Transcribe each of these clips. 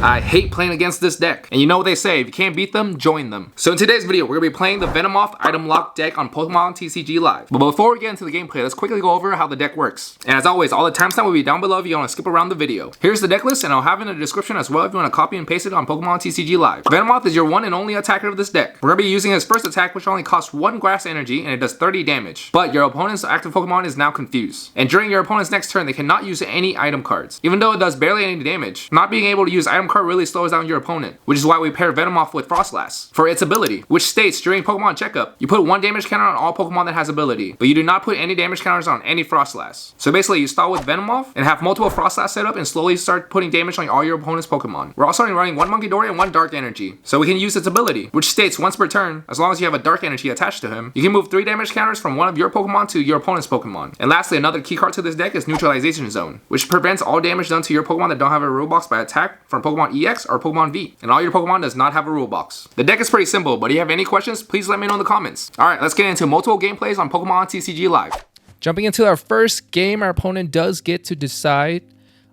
I hate playing against this deck. And you know what they say, if you can't beat them, join them. So in today's video, we're going to be playing the Venomoth item lock deck on Pokémon TCG Live. But before we get into the gameplay, let's quickly go over how the deck works. And as always, all the timestamp will be down below if you want to skip around the video. Here's the deck list, and I'll have it in the description as well if you want to copy and paste it on Pokémon TCG Live. Venomoth is your one and only attacker of this deck. We're going to be using his first attack, which only costs 1 grass energy, and it does 30 damage. But your opponent's active Pokémon is now confused. And during your opponent's next turn, they cannot use any item cards. Even though it does barely any damage, not being able to use item card really slows down your opponent, which is why we pair Venomoth with Froslass for its ability, which states during Pokemon checkup, you put 1 damage counter on all Pokemon that has ability, but you do not put any damage counters on any Froslass. So basically, you start with Venomoth and have multiple Froslass set up and slowly start putting damage on all your opponent's Pokemon. We're also running 1 Munkidori and 1 Dark Energy, so we can use its ability, which states once per turn, as long as you have a Dark Energy attached to him, you can move 3 damage counters from one of your Pokemon to your opponent's Pokemon. And lastly, another key card to this deck is Neutralization Zone, which prevents all damage done to your Pokemon that don't have a rule box by attack from Pokemon EX or Pokemon V, and all your Pokemon does not have a rule box. The deck is pretty simple, but if you have any questions, please let me know in the comments. Alright, let's get into multiple gameplays on Pokemon TCG Live. Jumping into our first game, our opponent does get to decide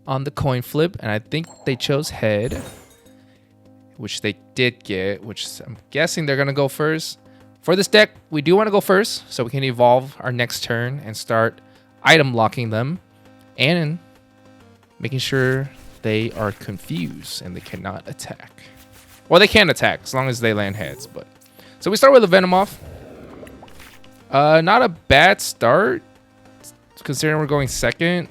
on the coin flip, and I think they chose head, which they did get, which I'm guessing they're going to go first. For this deck, we do want to go first, so we can evolve our next turn and start item locking them and making sure they are confused and they cannot attack. Well, they can attack as long as they land heads. But so we start with a Venomoth. Not a bad start considering we're going second.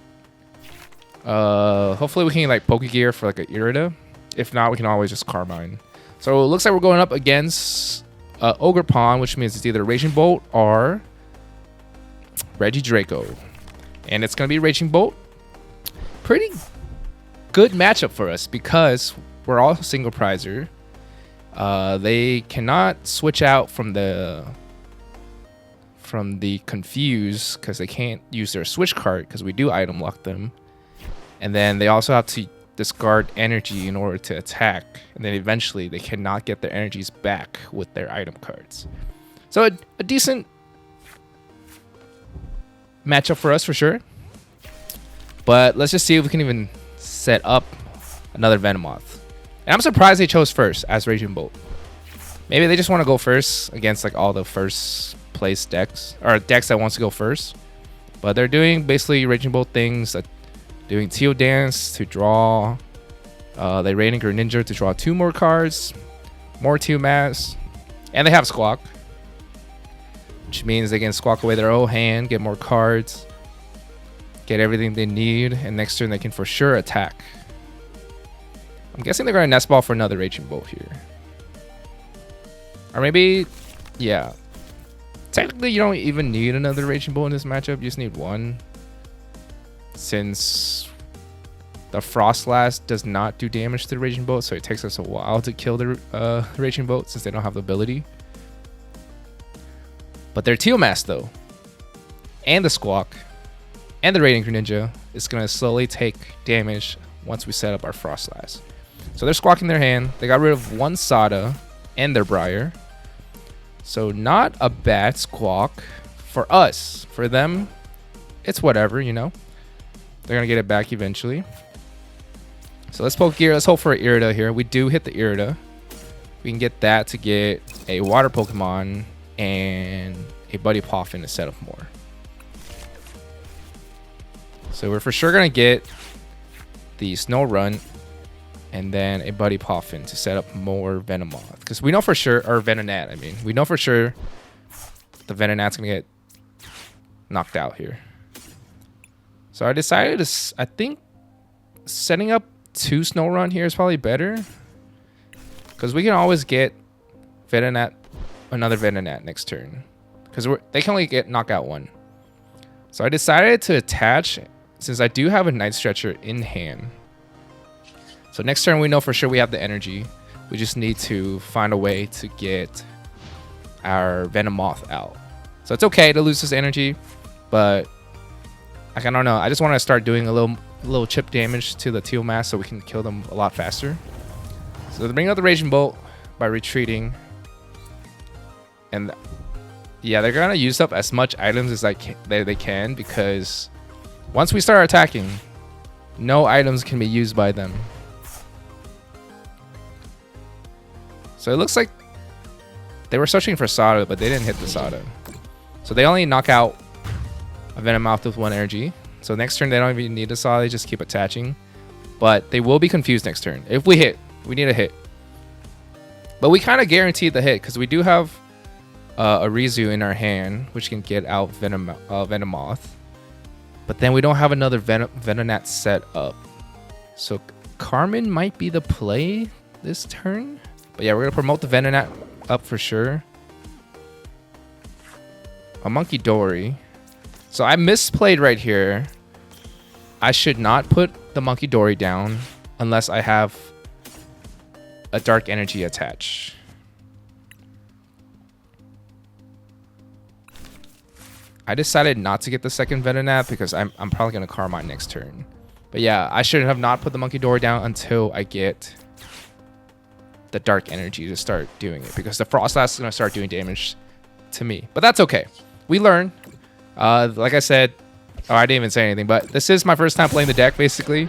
Hopefully we can like Pokégear for like an Irida. If not, we can always just Carmine. So it looks like we're going up against Ogerpon, which means it's either Raging Bolt or Regidrago. And it's going to be Raging Bolt. Pretty good matchup for us because we're all single prizer. They cannot switch out from the confuse because they can't use their switch card because we do item lock them. And then they also have to discard energy in order to attack, and then eventually they cannot get their energies back with their item cards. So a decent matchup for us for sure. But let's just see if we can even set up another Venomoth. And I'm surprised they chose first as Raging Bolt. Maybe they just want to go first against like all the first place decks, or decks that wants to go first. But they're doing basically Raging Bolt things, doing Teal Dance to draw. They Raiding Greninja to draw 2 more cards, more Teal Mass, and they have Squawk, which means they can squawk away their whole hand, get more cards, get everything they need, and next turn they can for sure attack. I'm guessing they're going to Nest Ball for another Raging Bolt here. Or maybe, yeah. Technically, you don't even need another Raging Bolt in this matchup. You just need 1. Since the Froslass does not do damage to the Raging Bolt, so it takes us a while to kill the Raging Bolt since they don't have the ability. But their Teal Mass, though, and the Squawk, and the Raiding Greninja is going to slowly take damage once we set up our Froslass. So they're squawking their hand. They got rid of 1 Sada and their Briar. So not a bad squawk for us. For them, it's whatever, you know. They're going to get it back eventually. So let's Pokégear. Let's hope for an Irida here. We do hit the Irida. We can get that to get a Water Pokemon and a Buddy Poffin to set up more. So we're for sure going to get the Snorunt and then a Buddy Poffin to set up more Venomoth. Because we know for sure, or Venonat, I mean. We know for sure the Venonat's going to get knocked out here. So I decided to, I think setting up 2 Snorunt here is probably better. Because we can always get Venonat, another Venonat next turn. Because they can only get knocked out 1. So I decided to attach, since I do have a Night Stretcher in hand. So next turn we know for sure we have the energy. We just need to find a way to get our Venomoth out. So it's okay to lose this energy, but like, I don't know. I just want to start doing a little chip damage to the Teal Mass so we can kill them a lot faster. So they bring out the Raging Bolt by retreating. And yeah, they're going to use up as much items as they can, because once we start attacking, no items can be used by them. So it looks like they were searching for Sada, but they didn't hit the Sada. So they only knock out a Venomoth with 1 energy. So next turn they don't even need a Sada, they just keep attaching. But they will be confused next turn. If we hit, we need a hit. But we kind of guaranteed the hit because we do have Arezu in our hand, which can get out Venomoth. But then we don't have another Venonat set up. So Carmine might be the play this turn. But yeah, we're going to promote the Venonat up for sure. A Munkidori. So I misplayed right here. I should not put the Munkidori down unless I have a Dark Energy attached. I decided not to get the second Venonat because I'm probably going to Carmine next turn. But yeah, I should have not put the Munkidori down until I get the Dark Energy to start doing it, because the Froslass is going to start doing damage to me. But that's okay. We learn. Like I said, I didn't even say anything, but this is my first time playing the deck, basically.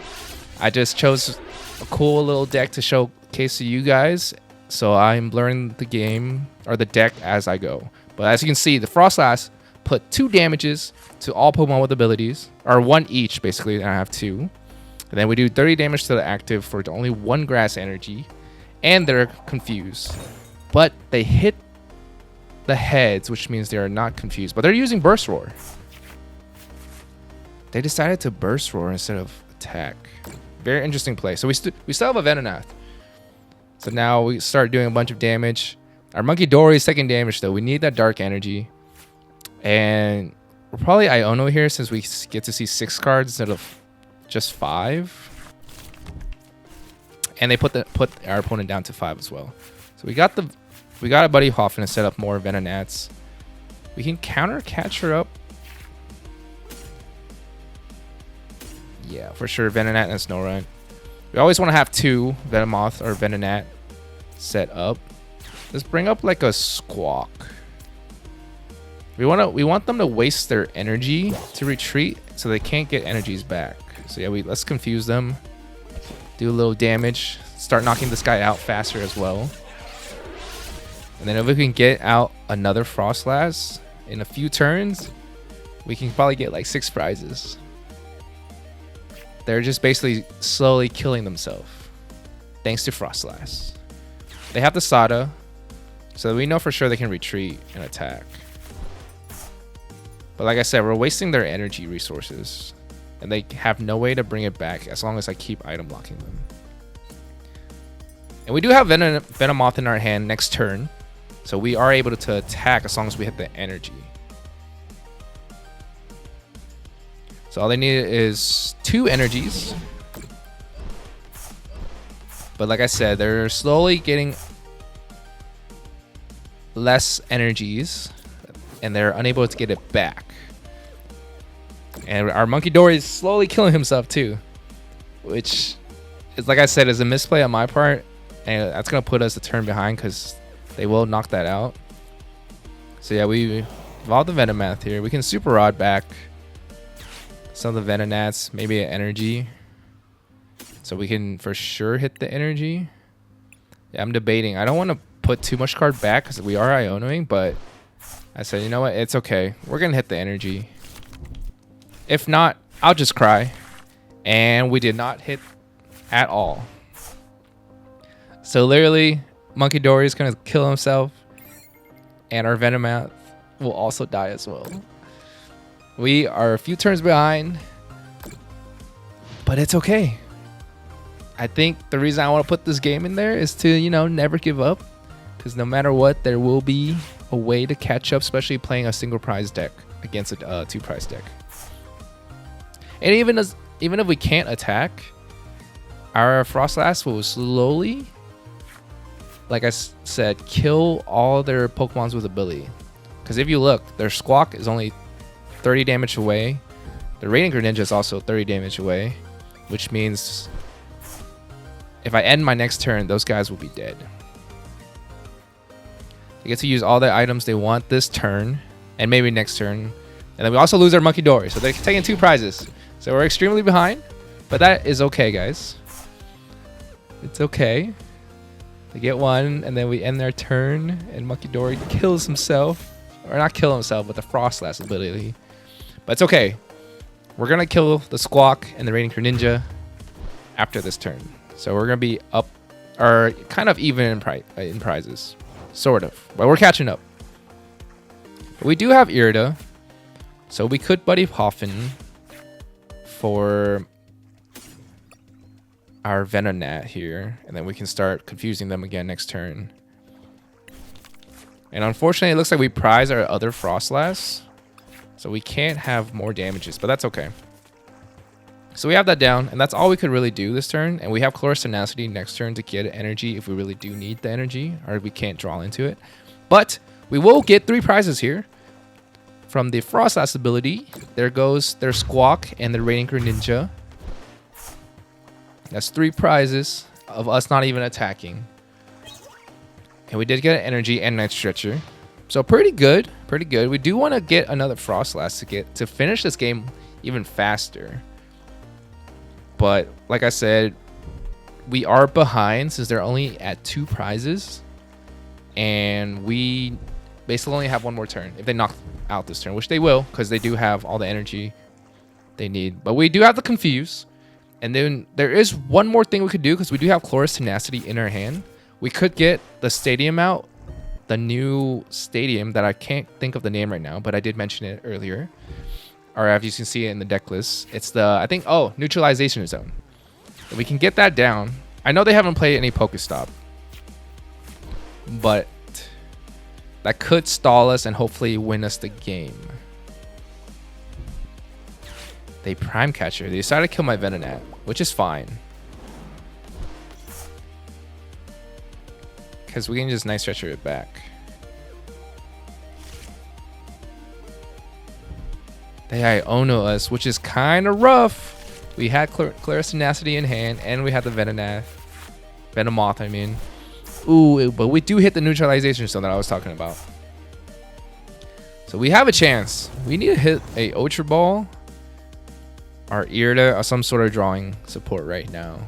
I just chose a cool little deck to showcase to you guys. So I'm learning the game, or the deck, as I go. But as you can see, the Froslass put 2 damages to all Pokemon with abilities, or 1 each, basically, and I have 2. And then we do 30 damage to the active for only 1 grass energy. And they're confused. But they hit the heads, which means they are not confused. But they're using Burst Roar. They decided to Burst Roar instead of attack. Very interesting play. So we still have a Venonat. So now we start doing a bunch of damage. Our Munkidori is taking damage, though. We need that Dark Energy. And we're probably Iono here, since we get to see 6 cards instead of just 5. And they put our opponent down to 5 as well. So we got a Buddy Hoffman to set up more Venonats. We can counter Catcher up. Yeah, for sure. Venonat and Snorunt. We always want to have 2 Venomoth or Venonat set up. Let's bring up like a Squawk. We want them to waste their energy to retreat, so they can't get energies back. So yeah, let's confuse them. Do a little damage. Start knocking this guy out faster as well. And then if we can get out another Froslass in a few turns, we can probably get like 6 prizes. They're just basically slowly killing themselves, thanks to Froslass. They have the Sada, so we know for sure they can retreat and attack. But like I said, we're wasting their energy resources. And they have no way to bring it back as long as I keep item locking them. And we do have Venomoth in our hand next turn. So we are able to attack as long as we hit the energy. So all they need is 2 energies. But like I said, they're slowly getting less energies. And they're unable to get it back. And our Munkidori is slowly killing himself too, which is, like I said, is a misplay on my part, and that's gonna put us a turn behind because they will knock that out. So yeah, we evolved the Venomoth here. We can Super Rod back some of the Venonats, maybe an energy, so we can for sure hit the energy. Yeah, I'm debating. I don't want to put too much card back because we are Ionoing, but I said, you know what, it's okay. We're gonna hit the energy. If not, I'll just cry. And we did not hit at all. So literally, Munkidori is going to kill himself. And our Venomoth will also die as well. We are a few turns behind. But it's okay. I think the reason I want to put this game in there is to, you know, never give up. Because no matter what, there will be a way to catch up, especially playing a single prize deck against a 2 prize deck. And even if we can't attack, our Froslass will slowly, like I said, kill all their Pokemons with ability. Because if you look, their Squawk is only 30 damage away. The Radiant Greninja is also 30 damage away, which means if I end my next turn, those guys will be dead. They get to use all the items they want this turn, and maybe next turn. And then we also lose our Munkidori, so they're taking 2 prizes. So we're extremely behind, but that is okay, guys. It's okay. They get one, and then we end their turn, and Munkidori kills himself. Or not kill himself, but the Froslass ability. But it's okay. We're going to kill the Squawk and the Raining Greninja after this turn. So we're going to be up, or kind of even in prizes. Sort of. But we're catching up. But we do have Irida. So we could Buddy Poffin for our Venonat here. And then we can start confusing them again next turn. And unfortunately, it looks like we prize our other Froslass. So we can't have more damages, but that's okay. So we have that down, and that's all we could really do this turn. And we have Colress Tenacity next turn to get energy if we really do need the energy, or we can't draw into it. But we will get 3 prizes here. From the Froslass ability, there goes their Squawk and the Raining Greninja. That's 3 prizes of us not even attacking. And we did get an energy and Night Stretcher. So pretty good, pretty good. We do want to get another Froslass to finish this game even faster. But like I said, we are behind since they're only at 2 prizes. And we basically only have 1 more turn if they knock out this turn, which they will because they do have all the energy they need. But we do have to confuse. And then there is one more thing we could do because we do have Colress Tenacity in our hand. We could get the stadium out, the new stadium that I can't think of the name right now, but I did mention it earlier. Or as you can see it in the deck list, it's the, I think, oh, Neutralization Zone. If we can get that down. I know they haven't played any Pokestop, but that could stall us and hopefully win us the game. They Prime Catcher. They decided to kill my Venonat, which is fine. Because we can just Night Stretcher it back. They Iono us, which is kind of rough. We had Colress Tenacity in hand, and we had the Venomoth, I mean. Ooh, but we do hit the Neutralization Stone that I was talking about. So we have a chance. We need to hit a Ultra Ball, or Irida, or some sort of drawing support right now.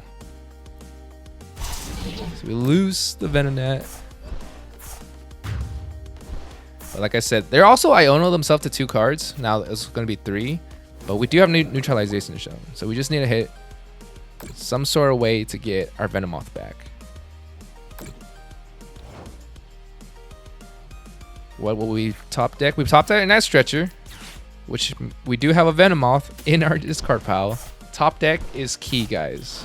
So we lose the Venonat. But like I said, they're also Iono themselves to 2 cards. Now it's going to be 3. But we do have Neutralization shown. So we just need to hit some sort of way to get our Venomoth back. What will we top deck? We've top decked a Night Stretcher, which we do have a Venomoth in our discard pile. Top deck is key, guys.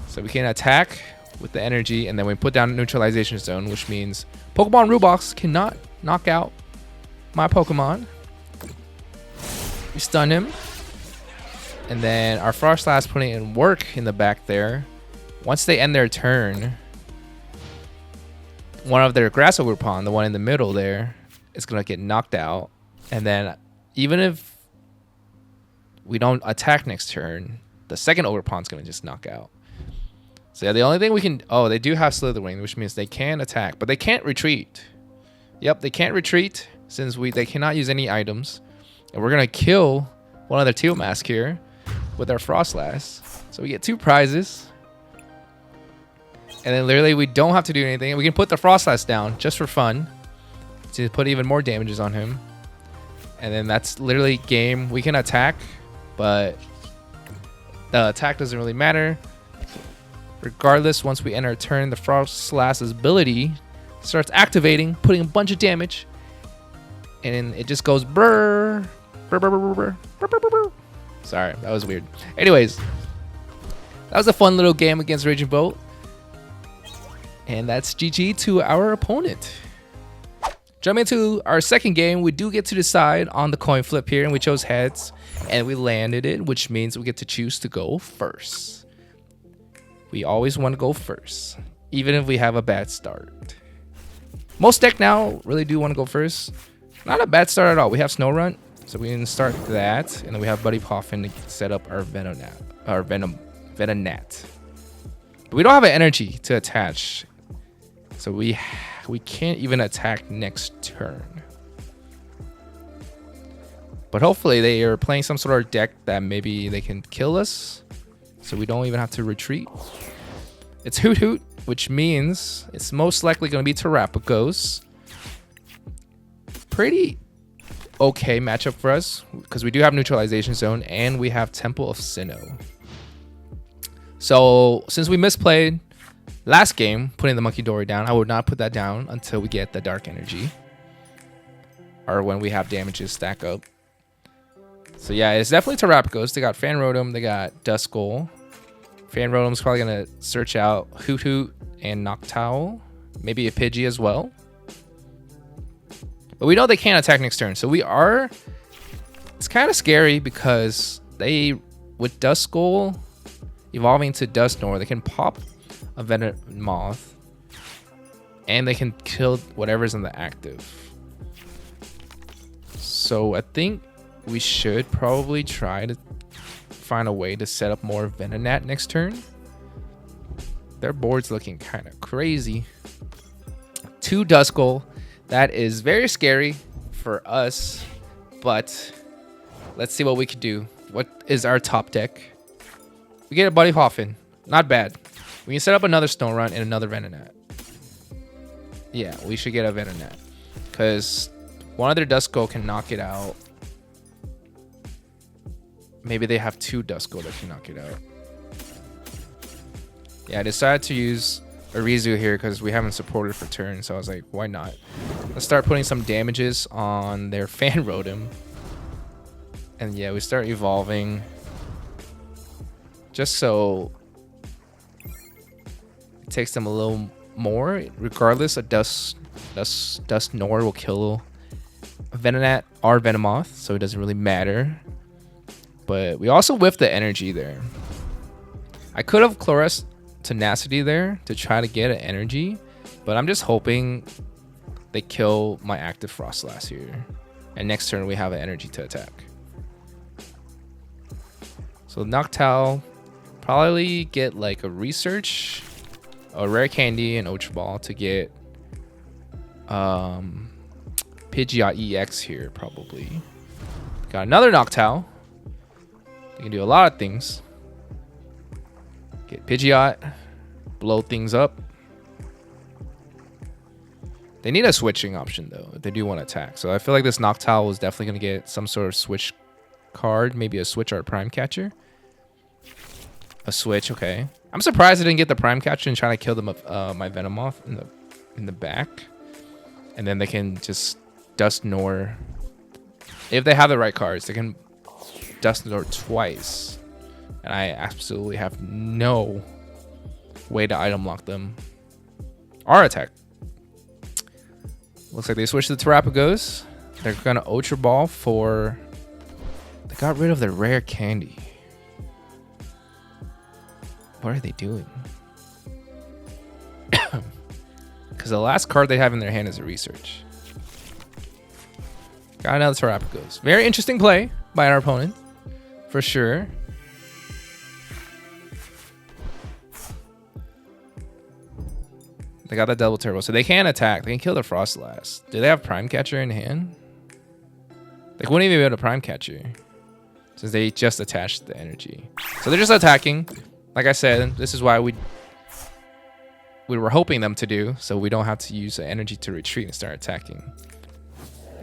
So we can attack with the energy, and then we put down Neutralization Zone, which means Pokemon Rubox cannot knock out my Pokemon. We stun him. And then our Froslass putting in work in the back there. Once they end their turn, one of their Grass Overpond, the one in the middle there, is going to get knocked out. And then even if we don't attack next turn, the second Overpond's going to just knock out. So yeah, the only thing we can... Oh, they do have Slitherwing, which means they can attack, but they can't retreat. Yep, they can't retreat since they cannot use any items. And we're going to kill one of their Teal Mask here with our Froslass. So we get 2 prizes. And then literally we don't have to do anything. We can put the Froslass down just for fun to put even more damages on him. And then that's literally game. We can attack, but the attack doesn't really matter. Regardless, once we end our turn, the Froslass's ability starts activating, putting a bunch of damage. And it just goes brr, brr, brr, brr, brr, brr, brr, brr. Sorry, that was weird. Anyways, that was a fun little game against Raging Bolt. And that's GG to our opponent. Jumping into our second game, we do get to decide on the coin flip here, and we chose heads, and we landed it, which means we get to choose to go first. We always want to go first, even if we have a bad start. Most deck now really do want to go first. Not a bad start at all. We have Snorunt, so we can start that, and then we have Buddy Poffin to set up our Venonat. But we don't have an energy to attach, so we can't even attack next turn. But hopefully they are playing some sort of deck that maybe they can kill us, so we don't even have to retreat. It's Hoot Hoot. which means it's most likely going to be Terapagos. Pretty okay matchup for us because we do have Neutralization Zone and we have Temple of Sinnoh. So since we misplayed last game putting the Munkidori down, I would not put that down until we get the Dark Energy or when we have damages stack up. So yeah, it's definitely Terapagos. They got Fan Rotom, they got Duskull. Fan Rotom's probably gonna search out Hoot Hoot and Noctowl, maybe a Pidgey as well. But we know they can't attack next turn, so it's kind of scary because they, with Duskull evolving to Dusknoir, they can pop a Venomoth and they can kill whatever's in the active. So I think we should probably try to find a way to set up more Venonat next turn. Their board's looking kind of crazy. 2 Duskull. That is very scary for us, but let's see what we can do. What is our top deck? We get a Buddy Poffin. Not bad. We can set up another Snorunt and another Venonat. Yeah, we should get a Venonat because one of their Duskull can knock it out. Maybe they have 2 Duskull that can knock it out. Yeah, I decided to use Arezu here because we haven't supported for turn, so I was like, why not? Let's start putting some damages on their Fan Rotom. And yeah, we start evolving just so it takes them a little more. Regardless, a Dusknoir will kill a Venonat or Venomoth, so it doesn't really matter. But we also whiffed the energy there. I could have Colress Tenacity there to try to get an energy, but I'm just hoping they kill my active Froslass here. And next turn we have an energy to attack. So Noctowl, probably get like a Research, a Rare Candy, and Ultra Ball to get Pidgeot EX here probably. Got another Noctowl. They can do a lot of things. Get Pidgeot, blow things up. They need a switching option though if they do want to attack. So I feel like this Noctowl is definitely going to get some sort of switch card, maybe a Switch or a Prime Catcher. A Switch, okay. I'm surprised I didn't get the Prime Catcher and trying to kill them my Venomoth in the back, and then they can just Dusknoir. If they have the right cards, they can Dusknoir twice. And I absolutely have no way to item lock them or attack. Looks like they switched to the Terapagos. They're gonna Ultra Ball for. They got rid of their Rare Candy. What are they doing? Because the last card they have in their hand is a Research. Got another Terapagos. Very interesting play by our opponent, for sure. They got that double turbo, so they can attack. They can kill the Froslass. Do they have Prime Catcher in hand? They wouldn't even be able to Prime Catcher since they just attached the energy. So they're just attacking. Like I said, this is why we were hoping them to do, so we don't have to use the energy to retreat and start attacking.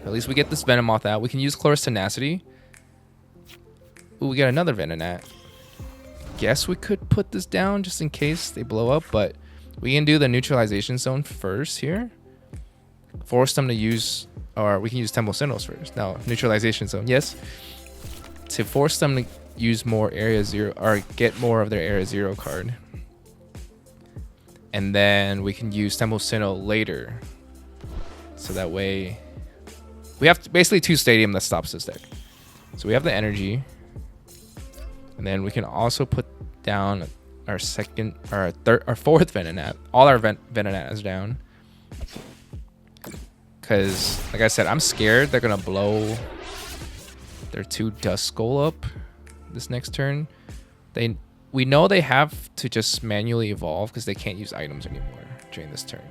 At least we get this Venomoth out. We can use Colress Tenacity. Ooh, we got another Venonat. Guess we could put this down just in case they blow up, but we can do the Neutralization Zone first here. Force them to use, or we can use Temple of Sinnoh first. No, Neutralization Zone, yes. To force them to use more Area 0, or get more of their Area 0 card. And then we can use Temple of Sinnoh later. So that way, we have basically 2 Stadium that stops this deck. So we have the energy. And then we can also put down our second, our third, our fourth Venonat. All our Venonat is down. Because, like I said, I'm scared they're going to blow their 2 Duskull up this next turn. We know they have to just manually evolve because they can't use items anymore during this turn.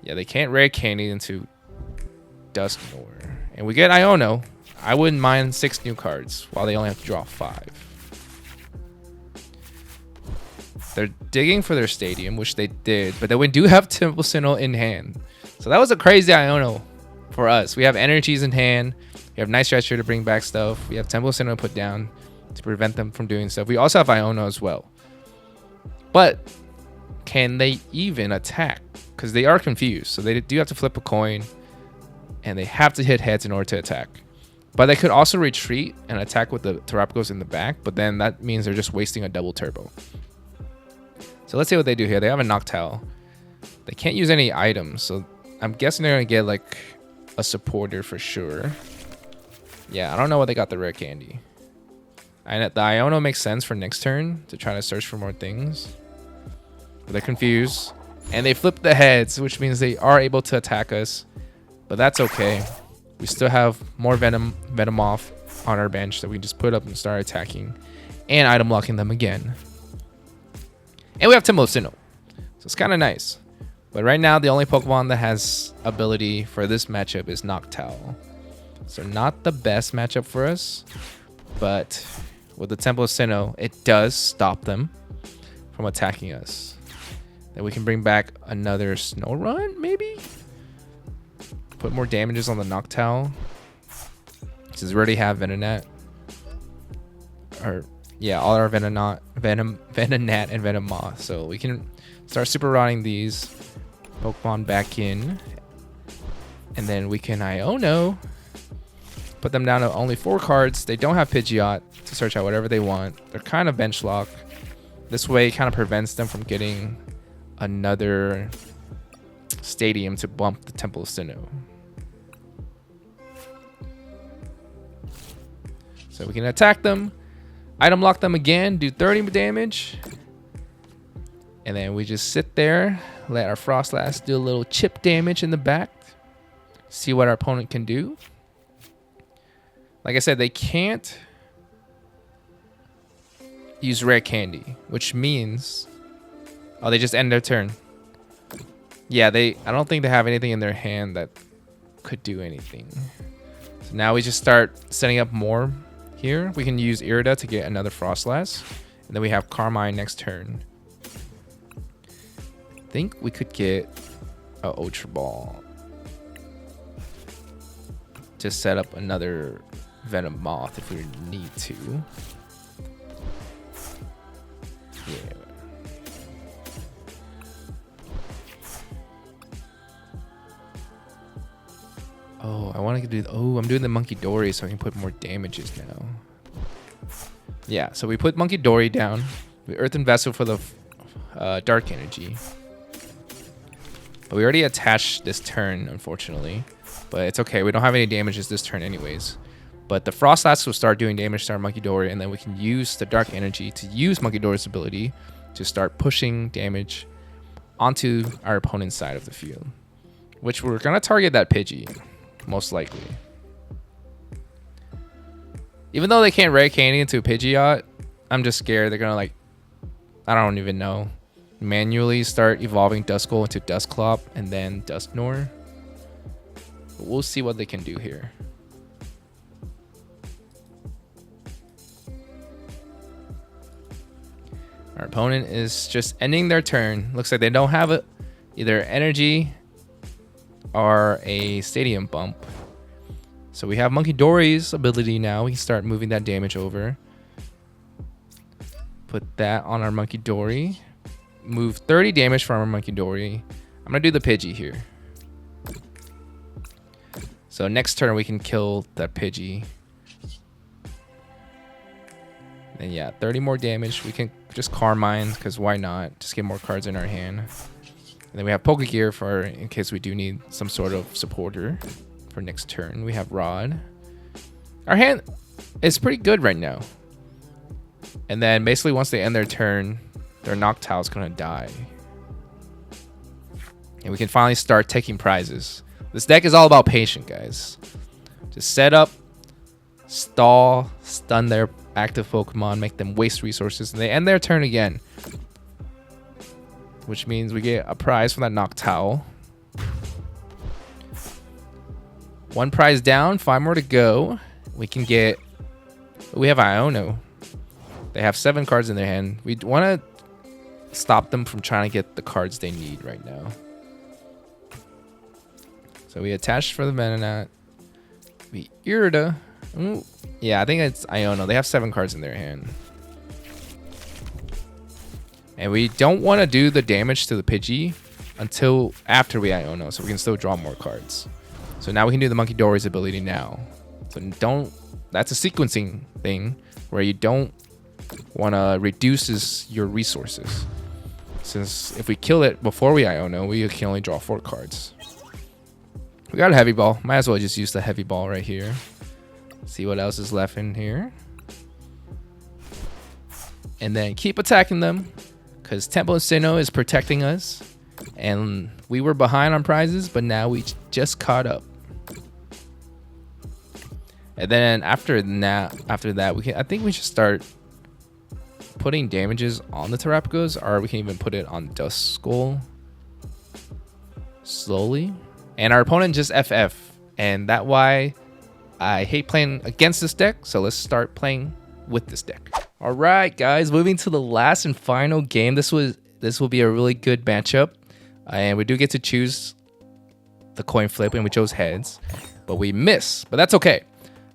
Yeah, they can't Rare Candy into Dusknoir. And we get Iono. I wouldn't mind 6 new cards while they only have to draw 5. They're digging for their stadium, which they did, but then we do have Temple of Sinnoh in hand. So that was a crazy Iono for us. We have energies in hand. We have Night Stretcher to bring back stuff. We have Temple of Sinnoh to put down to prevent them from doing stuff. We also have Iono as well. But can they even attack? Because they are confused. So they do have to flip a coin. And they have to hit heads in order to attack. But they could also retreat and attack with the Terapagos in the back. But then that means they're just wasting a double turbo. So let's see what they do here. They have a Noctowl. They can't use any items. So I'm guessing they're going to get like a supporter for sure. Yeah, I don't know what they got the rare candy. And the Iono makes sense for next turn to try to search for more things. But they're confused. And they flip the heads, which means they are able to attack us. But that's okay. We still have more Venomoth on our bench that we just put up and start attacking. And item locking them again. And we have Temple of Sinnoh. So it's kind of nice. But right now, the only Pokemon that has ability for this matchup is Noctowl. So not the best matchup for us. But with the Temple of Sinnoh, it does stop them from attacking us. Then we can bring back another Snorunt, maybe? Put more damages on the Noctowl. Since we already have Venonat. Or, yeah, all our Venonat and Venomoth. So we can start super rotting these Pokemon back in. And then we can Iono. Put them down to only 4 cards. They don't have Pidgeot to search out whatever they want. They're kind of bench lock. This way it kind of prevents them from getting another stadium to bump the Temple of Sinnoh. So we can attack them, item lock them again, do 30 damage. And then we just sit there, let our Froslass do a little chip damage in the back. See what our opponent can do. Like I said, they can't use rare candy, which means... Oh, they just end their turn. Yeah, I don't think they have anything in their hand that could do anything. So now we just start setting up more here. We can use Irida to get another Froslass. And then we have Carmine next turn. I think we could get a Ultra Ball. Just set up another Venomoth if we need to. Yeah. Oh, I want to do... Oh, I'm doing the Munkidori so I can put more damages now. Yeah, so we put Munkidori down. We Earthen Vessel for the Dark Energy. But we already attached this turn, unfortunately. But it's okay. We don't have any damages this turn anyways. But the Froslass will start doing damage to our Munkidori, and then we can use the Dark Energy to use Munkidori's ability to start pushing damage onto our opponent's side of the field. Which we're going to target that Pidgey, most likely. Even though they can't rare candy into a Pidgeot, I'm just scared they're going to, like, I don't even know, manually start evolving Duskull into Dusclop and then Dusknoir. But we'll see what they can do here. Our opponent is just ending their turn. Looks like they don't have either energy or a stadium bump. So we have Munkidori's ability now. We can start moving that damage over. Put that on our Munkidori. Move 30 damage from our Munkidori. I'm going to do the Pidgey here. So next turn we can kill that Pidgey. And yeah, 30 more damage. We can just Carmine, because why not? Just get more cards in our hand. And then we have Pokégear for in case we do need some sort of supporter for next turn. We have Rod. Our hand is pretty good right now. And then basically once they end their turn, their Noctowl is going to die. And we can finally start taking prizes. This deck is all about patience, guys. Just set up, stall, stun their active Pokemon, make them waste resources, and they end their turn again. Which means we get a prize from that Noctowl. 1 prize down, 5 more to go. We can get... We have Iono. They have 7 cards in their hand. We want to stop them from trying to get the cards they need right now. So we attached for the Venonat. We Irida. Ooh. Yeah, I think it's Iono. They have 7 cards in their hand. And we don't want to do the damage to the Pidgey until after we Iono, so we can still draw more cards. So now we can do the Munkidori's ability now. So that's a sequencing thing where you don't want to reduce your resources. Since if we kill it before we Iono, we can only draw 4 cards. We got a heavy ball. Might as well just use the heavy ball right here. See what else is left in here. And then keep attacking them. Because Temple of Sinnoh is protecting us. And we were behind on prizes, but now we just caught up. And then after that, I think we should start putting damages on the Terapagos, or we can even put it on Duskull slowly. And our opponent just FF, and that's why I hate playing against this deck. So let's start playing with this deck. All right, guys, moving to the last and final game. This will be a really good matchup, and we do get to choose the coin flip, and we chose heads, but we miss. But that's okay.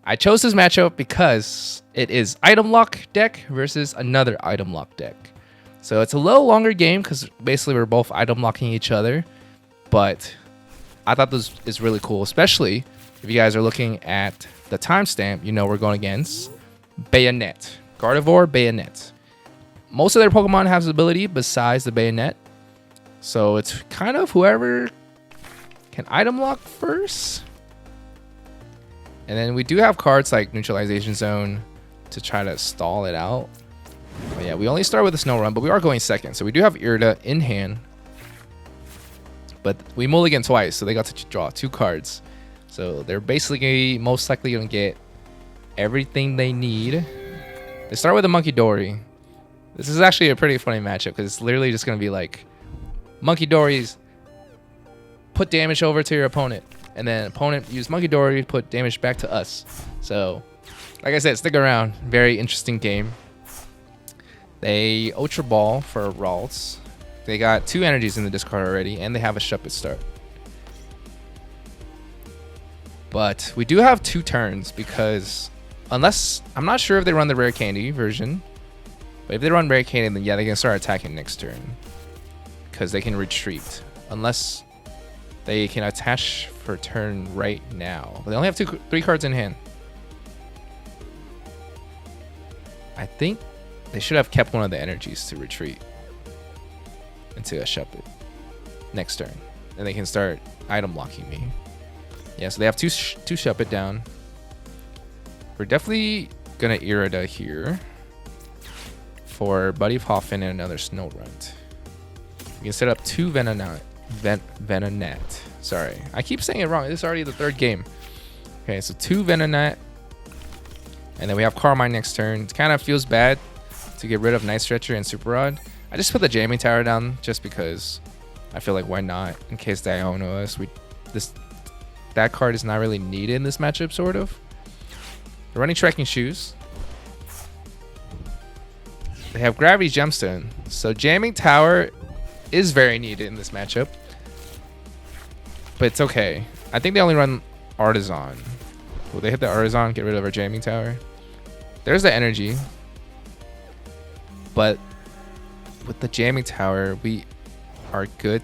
I chose this matchup because it is item lock deck versus another item lock deck. So it's a little longer game because basically we're both item locking each other, but I thought this is really cool, especially if you guys are looking at the timestamp. You know we're going against Banette, Gardevoir, Banette. Most of their Pokemon have this ability besides the Banette, so it's kind of whoever can item lock first. And then we do have cards like Neutralization Zone to try to stall it out. But yeah, we only start with a Snorunt, but we are going second, so we do have Irida in hand. But we mulligan twice, so they got to draw 2 cards. So they're basically most likely going to get everything they need. They start with a Munkidori. This is actually a pretty funny matchup because it's literally just going to be like Munkidori's put damage over to your opponent, and then opponent use Munkidori to put damage back to us. So like I said, stick around. Very interesting game. They Ultra Ball for Ralts. They got 2 energies in the discard already, and they have a Shuppet start. But we do have 2 turns because unless, I'm not sure if they run the Rare Candy version, but if they run Rare Candy, then yeah, they can start attacking next turn because they can retreat unless they can attach for turn right now. But they only have 3 cards in hand. I think they should have kept one of the energies to retreat into a Shuppet next turn, and they can start item locking me. Yeah, so they have two Shuppet down. We're definitely gonna Irida here for Buddy Hoffin and another Snorunt. We can set up 2 Venonat. Sorry, I keep saying it wrong. This is already the 3rd game. Okay, so 2 Venonat, and then we have Carmine next turn. It kind of feels bad to get rid of Night Stretcher and Super Rod. I just put the Jamming Tower down just because I feel like why not, in case they Iono us. That card is not really needed in this matchup, sort of. They're running Trekking Shoes. They have Gravity Gemstone, so Jamming Tower is very needed in this matchup, but it's okay. I think they only run Artisan. Will they hit the Artisan, get rid of our Jamming Tower? There's the energy, but with the Jamming Tower, we are good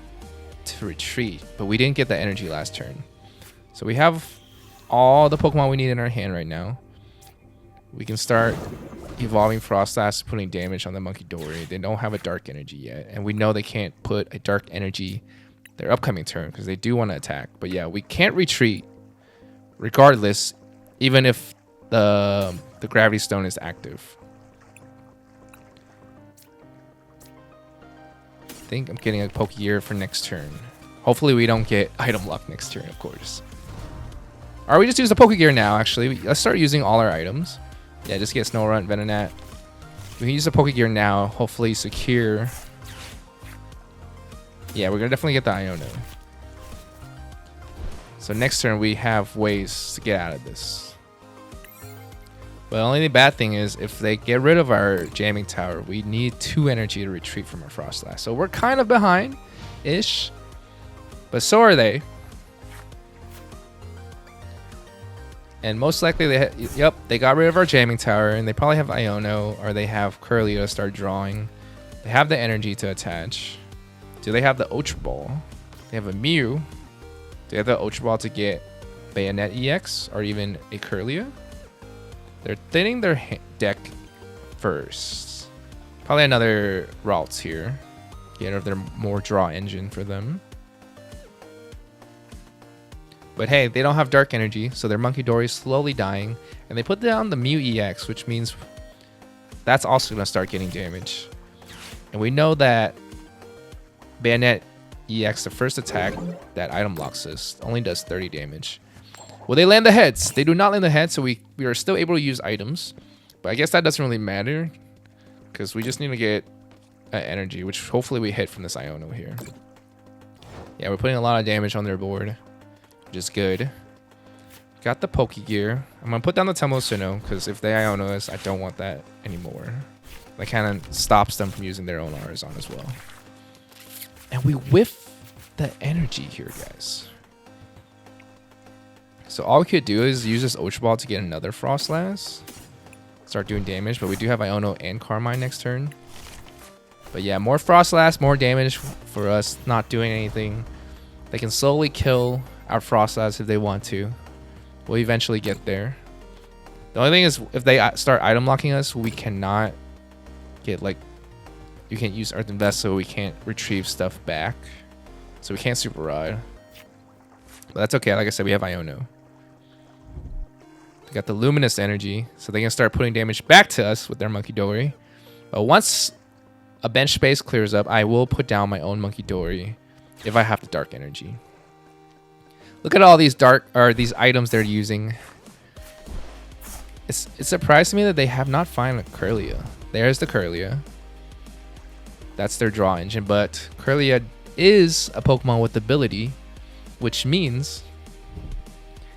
to retreat, but we didn't get the energy last turn. So we have all the Pokemon we need in our hand right now. We can start evolving Froslass, putting damage on the Munkidori. They don't have a Dark Energy yet, and we know they can't put a Dark Energy their upcoming turn because they do want to attack. But yeah, we can't retreat regardless, even if the Gravity Stone is active. I think I'm getting a Pokégear for next turn. Hopefully we don't get item luck next turn, of course. Or we just use the Pokégear now, actually. Let's start using all our items. Yeah, just get Snorunt, Venonat. We can use the Pokégear now, hopefully secure. Yeah, we're going to definitely get the Iono. So next turn we have ways to get out of this. But only the bad thing is if they get rid of our Jamming Tower, we need 2 energy to retreat from our Froslass. So we're kind of behind-ish. But so are they. And most likely they got rid of our Jamming Tower, and they probably have Iono, or they have Curly to start drawing. They have the energy to attach. Do they have the Ultra Ball? They have a Mew. Do they have the Ultra Ball to get Banette EX or even a Curlia? They're thinning their deck first. Probably another Ralts here. Get rid of their more draw engine for them. But hey, they don't have Dark Energy, so their Munkidori is slowly dying. And they put down the Mew EX, which means that's also going to start getting damage. And we know that Banette EX, the first attack that item locks us, only does 30 damage. Well, they land the heads. They do not land the heads, so we are still able to use items. But I guess that doesn't really matter, because we just need to get energy, which hopefully we hit from this Iono here. Yeah, we're putting a lot of damage on their board, which is good. Got the Pokégear. I'm going to put down the Temple of Sinnoh, because if they Iono us, I don't want that anymore. That kind of stops them from using their own Arezu as well. And we whiff the energy here, guys. So all we could do is use this Ultra Ball to get another Froslass. Start doing damage, but we do have Iono and Carmine next turn. But yeah, more Froslass, more damage for us not doing anything. They can slowly kill our Froslass if they want to. We'll eventually get there. The only thing is, if they start item locking us, we cannot get, like, you can't use Earth Invest, so we can't retrieve stuff back. So we can't Super Rod. But that's okay. Like I said, we have Iono. They got the Luminous Energy, so they can start putting damage back to us with their Munkidori. But once a bench space clears up, I will put down my own Munkidori if I have the Dark Energy. Look at all these these items they're using. It's surprised me that they have not found a Curlia. There's the Curlia. That's their draw engine, but Curlia is a Pokemon with ability, which means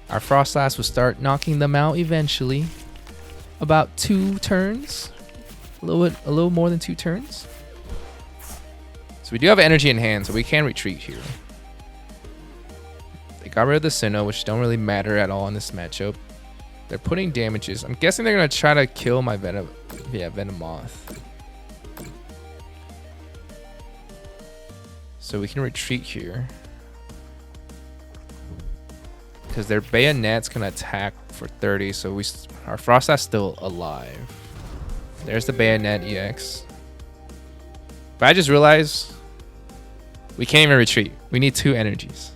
our Froslass will start knocking them out eventually. About 2 turns. A little more than 2 turns. So we do have energy in hand, so we can retreat here. They got rid of the Sinnoh, which don't really matter at all in this matchup. They're putting damages. I'm guessing they're going to try to kill my Venomoth. So we can retreat here. Because their Banette's going to attack for 30, so our Froslass still alive. There's the Banette EX. But I just realized we can't even retreat. We need 2 energies.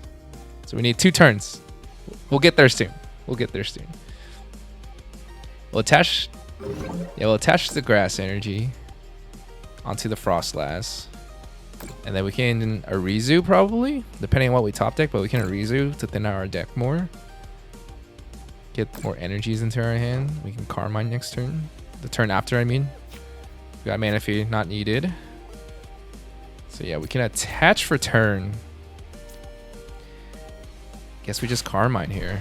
So we need 2 turns. We'll get there soon. We'll get there soon. We'll attach the Grass Energy onto the Froslass. And then we can Arezu probably, depending on what we top deck, but we can Arezu to thin out our deck more. Get more energies into our hand. We can Carmine next turn. The turn after, I mean. We got Manaphy, not needed. So yeah, we can attach for turn. Guess we just Carmine here.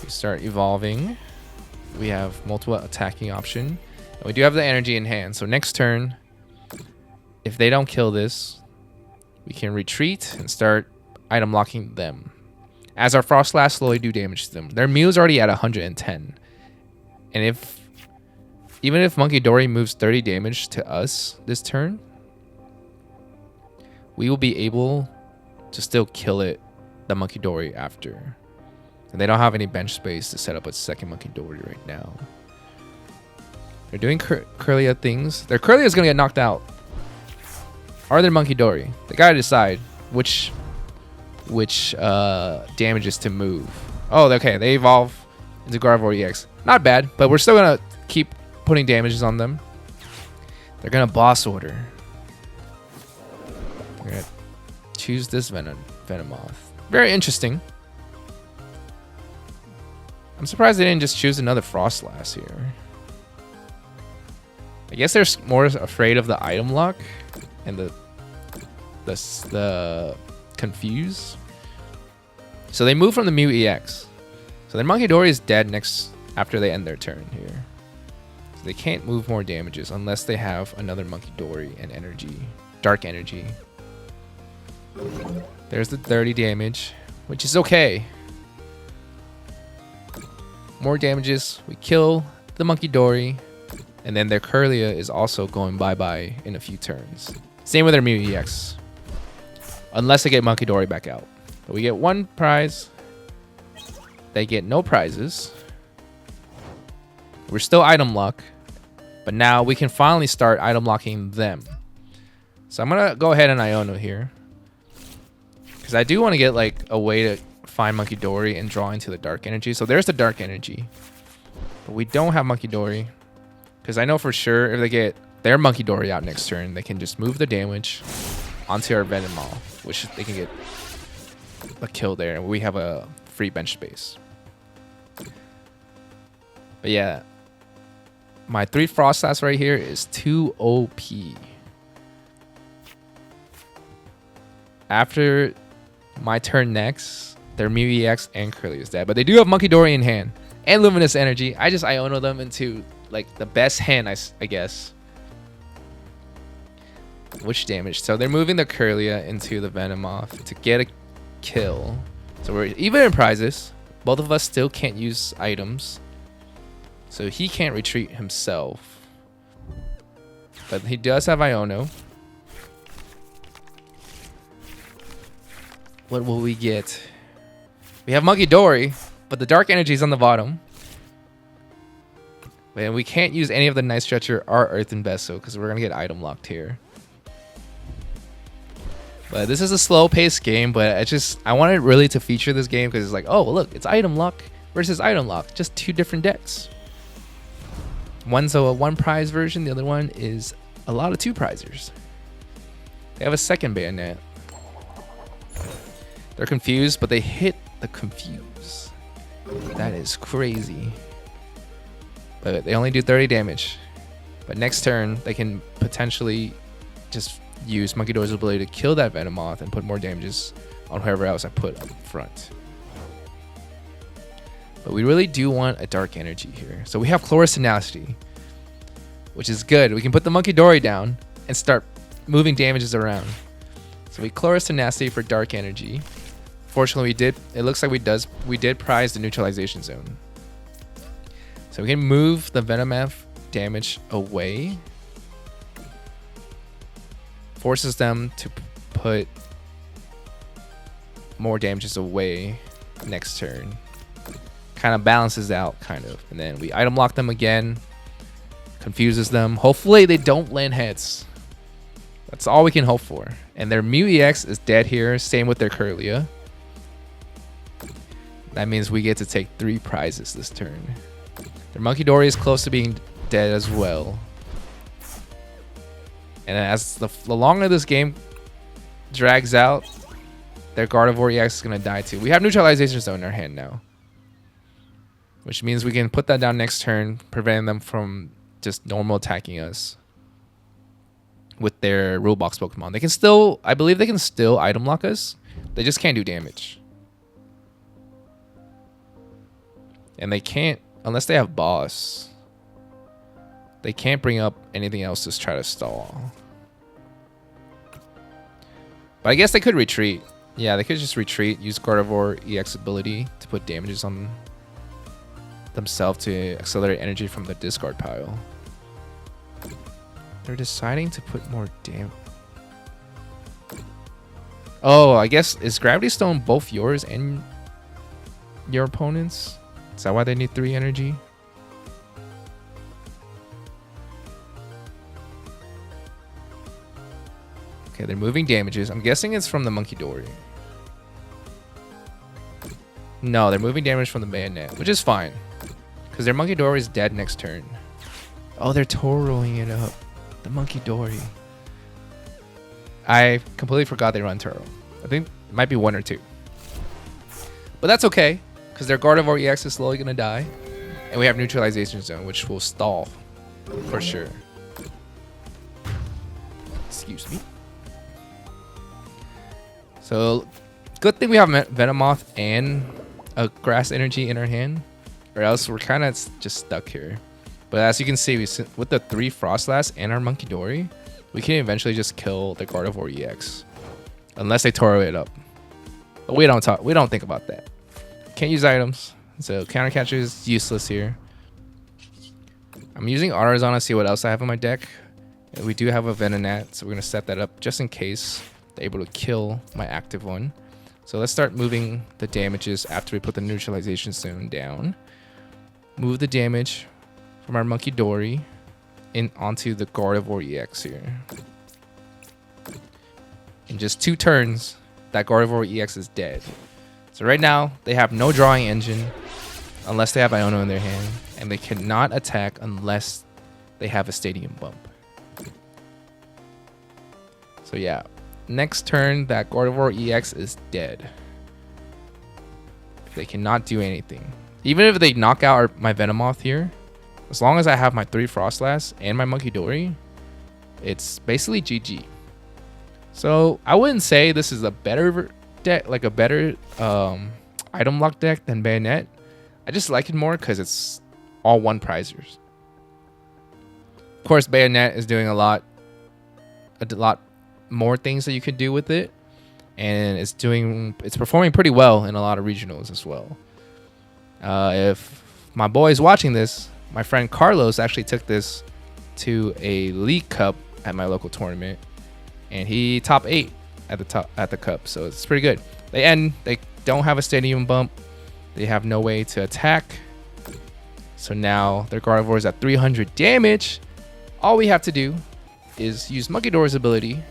We start evolving. We have multiple attacking option. And we do have the energy in hand. So next turn, if they don't kill this, we can retreat and start item locking them. As our Froslass slowly do damage to them. Their Mew's already at 110. And even if Munkidori moves 30 damage to us this turn, we will be able to still kill the Munkidori after. And they don't have any bench space to set up a second Munkidori right now. They're doing Curlia things. Their Curlia is going to get knocked out. Or their Munkidori. They got to decide which damages to move. Oh, okay. They evolve into Gardevoir EX. Not bad, but we're still going to keep putting damages on them. They're going to boss order. We're going to choose this Venomoth. Very interesting. I'm surprised they didn't just choose another Froslass here. I guess they're more afraid of the item lock and the confuse. So they move from the Mew EX. So their Munkidori is dead next after they end their turn here. So they can't move more damages unless they have another Munkidori and energy, dark energy. There's the 30 damage, which is okay. More damages. We kill the Munkidori, and then their Kirlia is also going bye-bye in a few turns. Same with their Mew EX. Unless they get Munkidori back out. But we get 1 prize. They get no prizes. We're still item lock. But now we can finally start item locking them. So I'm going to go ahead and Iono here. Because I do want to get like a way to find Munkidori and draw into the dark energy. So there's the dark energy. But we don't have Munkidori. Because I know for sure if they get their Munkidori out next turn, they can just move the damage onto our Venomoth, which they can get a kill there. And we have a free bench space. But yeah, my 3 Froslass right here is too OP. After my turn next, their Mew EX and Curly is dead. But they do have Munkidori in hand and Luminous Energy. I just Iono them into like the best hand, I guess. Which damage? So they're moving the Kirlia into the Venomoth to get a kill. So we're even in prizes. Both of us still can't use items. So he can't retreat himself. But he does have Iono. What will we get? We have Munkidori, but the dark energy is on the bottom. And we can't use any of the Night Stretcher or Earthen Vessel because we're going to get item locked here. But this is a slow-paced game, but I wanted really to feature this game because it's like, oh, look, it's item lock versus item lock. Just 2 different decks. One's a 1 prize version. The other one is a lot of 2 prizers. They have a second Banette. They're confused, but they hit the confuse. That is crazy. But they only do 30 damage. But next turn, they can potentially just use Munkidori's ability to kill that Venomoth and put more damages on whoever else I put up front. But we really do want a dark energy here. So we have Colress Tenacity, which is good. We can put the Munkidori down and start moving damages around. So we Colress Tenacity for dark energy. Fortunately, it looks like we did prize the neutralization zone. So we can move the Venomoth damage away. Forces them to put more damages away next turn. Kind of balances out, kind of. And then we item lock them again. Confuses them. Hopefully they don't land heads. That's all we can hope for. And their Mew EX is dead here. Same with their Kirlia. That means we get to take 3 prizes this turn. Their Munkidori is close to being dead as well. And as the longer this game drags out, their Gardevoir EX is going to die too. We have Neutralization Zone in our hand now. Which means we can put that down next turn, preventing them from just normal attacking us with their rule box Pokemon. They can still, I believe they can still item lock us. They just can't do damage. And they can't, unless they have boss, they can't bring up anything else to try to stall. But I guess they could retreat. Yeah, they could just retreat, use Gardevoir EX ability to put damages on themselves to accelerate energy from the discard pile. They're deciding to put more damage. Oh, I guess, is Gravity Stone both yours and your opponent's? Is that why they need 3 energy? Okay, they're moving damages. I'm guessing it's from the Munkidori. No, they're moving damage from the Banette, which is fine. Because their Munkidori is dead next turn. Oh, they're Toroing it up. The Munkidori. I completely forgot they run Toro. I think it might be 1 or 2. But that's okay. Because their Gardevoir EX is slowly going to die. And we have Neutralization Zone, which will stall. For sure. Excuse me. So, good thing we have Venomoth and a grass energy in our hand, or else we're kind of just stuck here. But as you can see, with the 3 Froslass and our Munkidori, we can eventually just kill the Gardevoir EX, unless they toro it up. But we don't think about that. Can't use items, so counter catcher is useless here. I'm using Arezu to see what else I have in my deck. We do have a Venonat, so we're gonna set that up just in case they're able to kill my active one. So let's start moving the damages after we put the neutralization zone down. Move the damage from our Munkidori in onto the Gardevoir EX here. In just 2 turns, that Gardevoir EX is dead. So right now, they have no drawing engine unless they have Iono in their hand, and they cannot attack unless they have a stadium bump. So yeah, next turn, that Gardevoir EX is dead. They cannot do anything. Even if they knock out my Venomoth here, as long as I have my 3 Froslass and my Munkidori, it's basically GG. So I wouldn't say this is a better deck, like a better item lock deck than Banette. I just like it more because it's all 1 prizers. Of course, Banette is doing a lot more things that you could do with it, and it's performing pretty well in a lot of regionals as well. If my boy is watching this, my friend Carlos actually took this to a League Cup at my local tournament, and he top 8 at the cup, so it's pretty good. They don't have a stadium bump. They have no way to attack. So now their Gardevoir is at 300 damage. All we have to do is use Munkidori's ability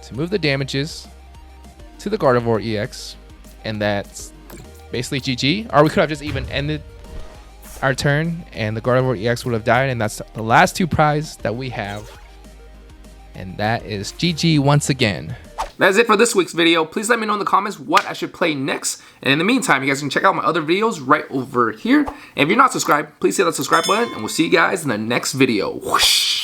to move the damages to the Gardevoir EX, and that's basically GG. Or we could have just even ended our turn and the Gardevoir EX would have died, and that's the last 2 prizes that we have. And that is GG once again. That's it for this week's video. Please let me know in the comments what I should play next. And in the meantime, you guys can check out my other videos right over here. And if you're not subscribed, please hit that subscribe button, and we'll see you guys in the next video. Whoosh!